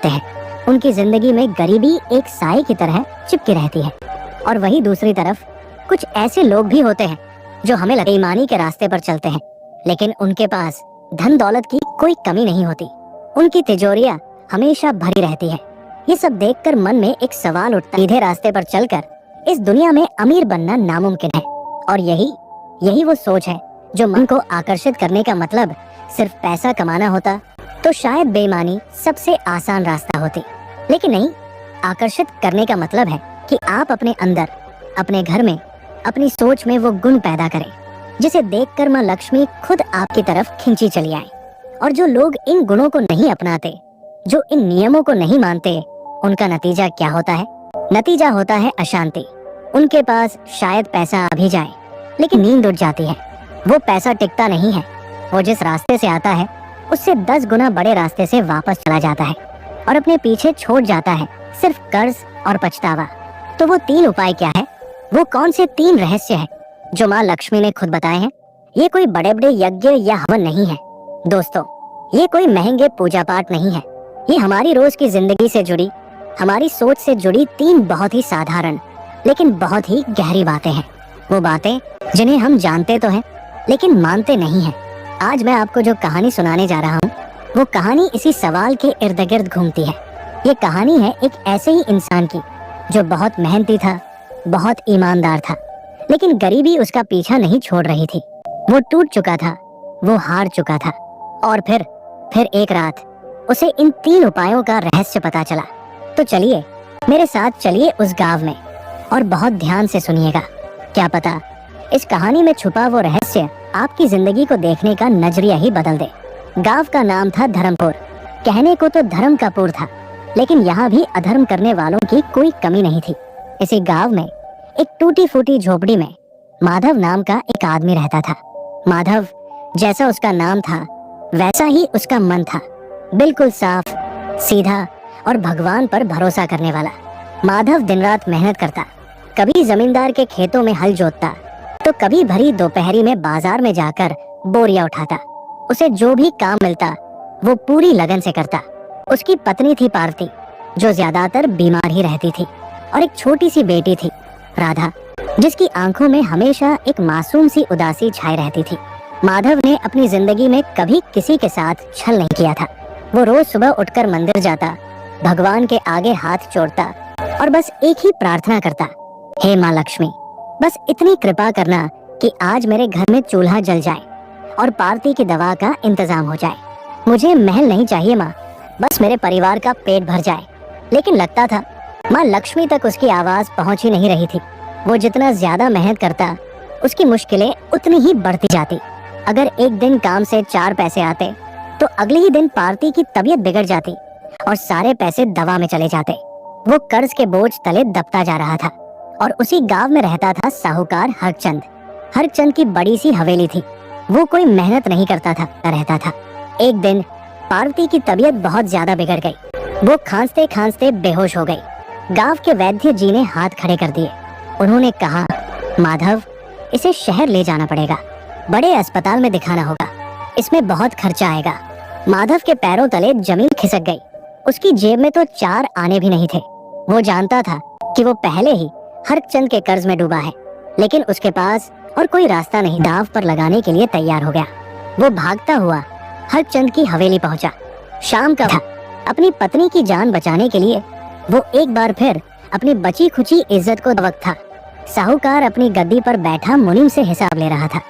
जाते हैं। उनकी जिंदगी में गरीबी एक साए की तरह चिपकी रहती है। और वही दूसरी तरफ कुछ ऐसे लोग भी होते हैं जो हमें बेईमानी के रास्ते पर चलते हैं, लेकिन उनके पास धन दौलत की कोई कमी नहीं होती। उनकी तिजोरियां हमेशा भरी रहती है। ये सब देखकर मन में एक सवाल उठता है, सीधे रास्ते पर चलकर इस दुनिया में अमीर बनना नामुमकिन है। और यही वो सोच है जो मन को आकर्षित करने का मतलब सिर्फ पैसा कमाना होता तो शायद बेईमानी सबसे आसान रास्ता होती। लेकिन नहीं, आकर्षित करने का मतलब है कि आप अपने अंदर, अपने घर में, अपनी सोच में वो गुण पैदा करें जिसे देखकर माँ लक्ष्मी खुद आपकी तरफ खींची चली आए। और जो लोग इन गुणों को नहीं अपनाते, जो इन नियमों को नहीं मानते, उनका नतीजा क्या होता है? नतीजा होता है अशांति। उनके पास शायद पैसा आ भी जाए, लेकिन नींद उड़ जाती है। वो पैसा टिकता नहीं है। वो जिस रास्ते से आता है उससे 10 गुना बड़े रास्ते से वापस चला जाता है और अपने पीछे छोड़ जाता है सिर्फ कर्ज और पछतावा। तो वो 3 उपाय क्या है? वो कौन से 3 रहस्य हैं जो माँ लक्ष्मी ने खुद बताए हैं? ये कोई बड़े बड़े यज्ञ या हवन नहीं है दोस्तों, ये कोई महंगे पूजा पाठ नहीं है। ये हमारी रोज की जिंदगी से जुड़ी, हमारी सोच से जुड़ी 3 बहुत ही साधारण लेकिन बहुत ही गहरी बातें हैं। वो बातें जिन्हें हम जानते तो हैं लेकिन मानते नहीं हैं। आज मैं आपको जो कहानी सुनाने जा रहा हूँ वो कहानी इसी सवाल के इर्द गिर्द घूमती है। ये कहानी है एक ऐसे ही इंसान की जो बहुत मेहनती था, बहुत ईमानदार था, लेकिन गरीबी उसका पीछा नहीं छोड़ रही थी। वो टूट चुका था, वो हार चुका था। और फिर एक रात उसे इन 3 उपायों का रहस्य पता चला। तो चलिए मेरे साथ चलिए उस गांव में और बहुत ध्यान से सुनिएगा। क्या पता इस कहानी में छुपा वो रहस्य आपकी जिंदगी को देखने का नजरिया ही बदल दे। गांव का नाम था धर्मपुर। कहने को तो धर्म का पुर था, लेकिन यहाँ भी अधर्म करने वालों की कोई कमी नहीं थी। इसी गांव में एक टूटी फूटी झोपड़ी में माधव नाम का एक आदमी रहता था। माधव जैसा उसका नाम था वैसा ही उसका मन था, बिल्कुल साफ, सीधा और भगवान पर भरोसा करने वाला। माधव दिन रात मेहनत करता, कभी जमींदार के खेतों में हल जोतता तो कभी भरी दोपहरी में बाजार में जाकर बोरियां उठाता। उसे जो भी काम मिलता वो पूरी लगन से करता। उसकी पत्नी थी पार्वती जो ज्यादातर बीमार ही रहती थी, और एक छोटी सी बेटी थी राधा जिसकी आंखों में हमेशा एक मासूम सी उदासी छाई रहती थी। माधव ने अपनी जिंदगी में कभी किसी के साथ छल नहीं किया था। वो रोज सुबह उठकर मंदिर जाता, भगवान के आगे हाथ जोड़ता और बस एक ही प्रार्थना करता, हे माँ लक्ष्मी, बस इतनी कृपा करना कि आज मेरे घर में चूल्हा जल जाए और पार्टी की दवा का इंतजाम हो जाए। मुझे महल नहीं चाहिए माँ, बस मेरे परिवार का पेट भर जाए। लेकिन लगता था माँ लक्ष्मी तक उसकी आवाज पहुंच ही नहीं रही थी। वो जितना ज्यादा मेहनत करता उसकी मुश्किलें उतनी ही बढ़ती जाती। अगर एक दिन काम से 4 पैसे आते तो अगले ही दिन पार्टी की तबीयत बिगड़ जाती और सारे पैसे दवा में चले जाते। वो कर्ज के बोझ तले दबता जा रहा था। और उसी गांव में रहता था साहूकार हरचंद। हरचंद की बड़ी सी हवेली थी। वो कोई मेहनत नहीं करता था, रहता था। एक दिन पार्वती की तबीयत बहुत ज्यादा बिगड़ गई। वो खांसते खांसते बेहोश हो गई। गांव के वैद्य जी ने हाथ खड़े कर दिए। उन्होंने कहा, माधव, इसे शहर ले जाना पड़ेगा, बड़े अस्पताल में दिखाना होगा, इसमें बहुत खर्चा आएगा। माधव के पैरों तले जमीन खिसक गई। उसकी जेब में तो 4 आने भी नहीं थे। वो जानता था कि वो पहले ही हरचंद के कर्ज में डूबा है, लेकिन उसके पास और कोई रास्ता नहीं। दांव पर लगाने के लिए तैयार हो गया। वो भागता हुआ हरचंद की हवेली पहुंचा। शाम का था। अपनी पत्नी की जान बचाने के लिए वो एक बार फिर अपनी बची खुची इज्जत को वक्त था। साहूकार अपनी गद्दी पर बैठा मुनीम से हिसाब ले रहा था।